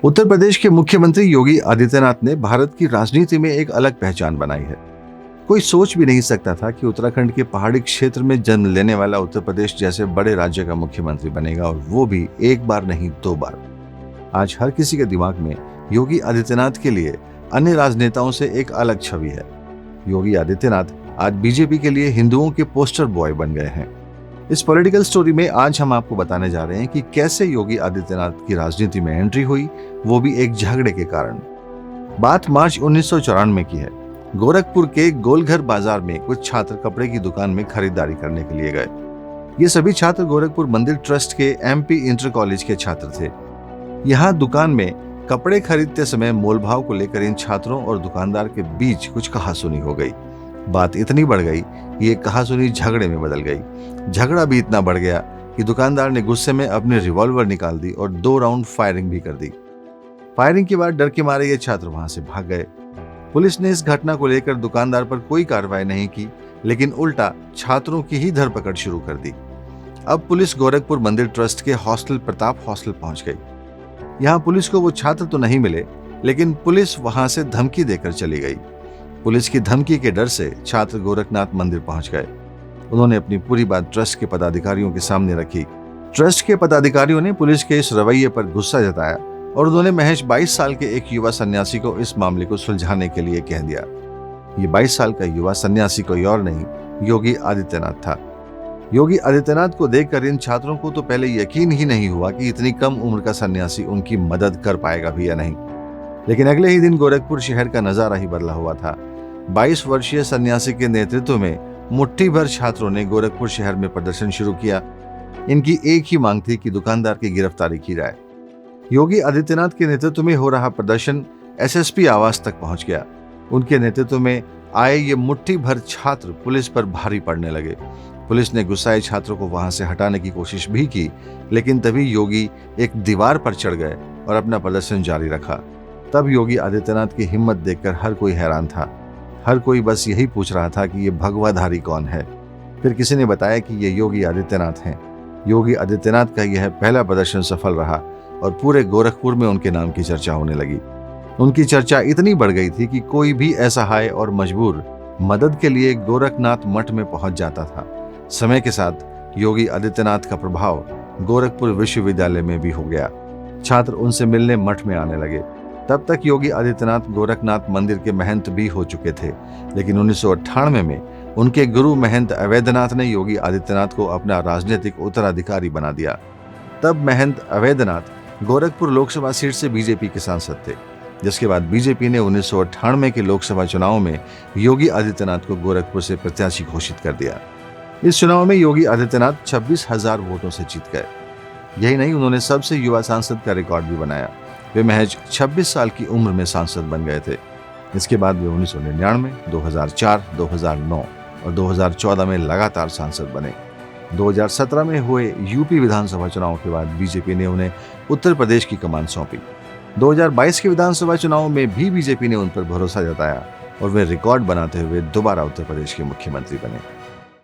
उत्तर प्रदेश के मुख्यमंत्री योगी आदित्यनाथ ने भारत की राजनीति में एक अलग पहचान बनाई है। कोई सोच भी नहीं सकता था कि उत्तराखंड के पहाड़ी क्षेत्र में जन्म लेने वाला उत्तर प्रदेश जैसे बड़े राज्य का मुख्यमंत्री बनेगा, और वो भी एक बार नहीं 2 बार। आज हर किसी के दिमाग में योगी आदित्यनाथ के लिए अन्य राजनेताओं से एक अलग छवि है। योगी आदित्यनाथ आज बीजेपी के लिए हिंदुओं के पोस्टर बॉय बन गए हैं। इस पॉलिटिकल स्टोरी में आज हम आपको बताने जा रहे हैं कि कैसे योगी आदित्यनाथ की राजनीति में एंट्री हुई, वो भी एक झगड़े के कारण। बात मार्च 1994 की है। गोरखपुर के गोलघर बाजार में कुछ छात्र कपड़े की दुकान में खरीदारी करने के लिए गए। ये सभी छात्र गोरखपुर मंदिर ट्रस्ट के MP इंटर कॉलेज के छात्र थे। यहाँ दुकान में कपड़े खरीदते समय मोलभाव को लेकर इन छात्रों और दुकानदार के बीच कुछ कहासुनी हो गई। बात इतनी बढ़ गई कि ये कहासुनी झगड़े में बदल गई। झगड़ा भी इतना बढ़ गया कि दुकानदार ने गुस्से में अपने रिवॉल्वर निकाल दी और 2 राउंड फायरिंग भी कर दी। फायरिंग के बाद डर के मारे ये छात्र वहां से भाग गए। पुलिस ने इस घटना को लेकर दुकानदार पर कोई कार्रवाई नहीं की, लेकिन उल्टा छात्रों की ही धरपकड़ शुरू कर दी। अब पुलिस गोरखपुर मंदिर ट्रस्ट के हॉस्टल प्रताप हॉस्टल पहुंच गई। यहाँ पुलिस को वो छात्र तो नहीं मिले, लेकिन पुलिस वहां से धमकी देकर चली गई। पुलिस की धमकी के डर से छात्र गोरखनाथ मंदिर पहुंच गए। उन्होंने अपनी पूरी बात ट्रस्ट के पदाधिकारियों के सामने रखी। ट्रस्ट के पदाधिकारियों ने पुलिस के इस रवैये पर गुस्सा जताया और उन्होंने महज 22 साल के एक युवा सन्यासी को इस मामले को सुलझाने के लिए कह दिया। ये 22 साल का युवा सन्यासी कोई और नहीं, योगी आदित्यनाथ था। योगी आदित्यनाथ को देखकर इन छात्रों को तो पहले यकीन ही नहीं हुआ कि इतनी कम उम्र का सन्यासी उनकी मदद कर पाएगा भी या नहीं। लेकिन अगले ही दिन गोरखपुर शहर का नजारा ही बदला हुआ था। 22 वर्षीय सन्यासी के नेतृत्व में मुट्ठी भर छात्रों ने गोरखपुर शहर में प्रदर्शन शुरू किया। इनकी एक ही मांग थी कि दुकानदार की गिरफ्तारी की जाए। योगी आदित्यनाथ के नेतृत्व में हो रहा प्रदर्शन SSP आवास तक पहुंच गया। उनके नेतृत्व में आए ये मुट्ठी भर छात्र पुलिस पर भारी पड़ने लगे। पुलिस ने गुस्साए छात्रों को वहां से हटाने की कोशिश भी की, लेकिन तभी योगी एक दीवार पर चढ़ गए और अपना प्रदर्शन जारी रखा। तब योगी आदित्यनाथ की हिम्मत देखकर हर कोई हैरान था। हर कोई बस यही पूछ रहा था कि ये भगवाधारी कौन है। फिर किसी ने बताया कि ये योगी आदित्यनाथ हैं। योगी आदित्यनाथ का यह पहला प्रदर्शन सफल रहा और पूरे गोरखपुर में उनके नाम की चर्चा होने लगी। उनकी चर्चा इतनी बढ़ गई थी कि कोई भी असहाय और मजबूर मदद के लिए गोरखनाथ मठ में पहुंच जाता था। समय के साथ योगी आदित्यनाथ का प्रभाव गोरखपुर विश्वविद्यालय में भी हो गया। छात्र उनसे मिलने मठ में आने लगे। तब तक योगी आदित्यनाथ गोरखनाथ मंदिर के महंत भी हो चुके थे, लेकिन 1998 में उनके गुरु महंत अवैधनाथ ने योगी आदित्यनाथ को अपना राजनीतिक उत्तराधिकारी बना दिया। तब महंत अवैधनाथ गोरखपुर लोकसभा सीट से बीजेपी के सांसद थे, जिसके बाद बीजेपी ने 1998 के लोकसभा चुनाव में योगी आदित्यनाथ को गोरखपुर से प्रत्याशी घोषित कर दिया। इस चुनाव में योगी आदित्यनाथ 26,000 वोटों से जीत गए। यही नहीं, उन्होंने सबसे युवा सांसद का रिकॉर्ड भी बनाया। वे महज 26 साल की उम्र में सांसद बन गए थे। इसके बाद वे 1999, 2004, 2009 और 2014 में लगातार सांसद बने। 2017 में हुए यूपी विधानसभा चुनाव के बाद बीजेपी ने उन्हें उत्तर प्रदेश की कमान सौंपी। 2022 के विधानसभा चुनाव में भी बीजेपी ने उन पर भरोसा जताया और वे रिकॉर्ड बनाते हुए दोबारा उत्तर प्रदेश के मुख्यमंत्री बने।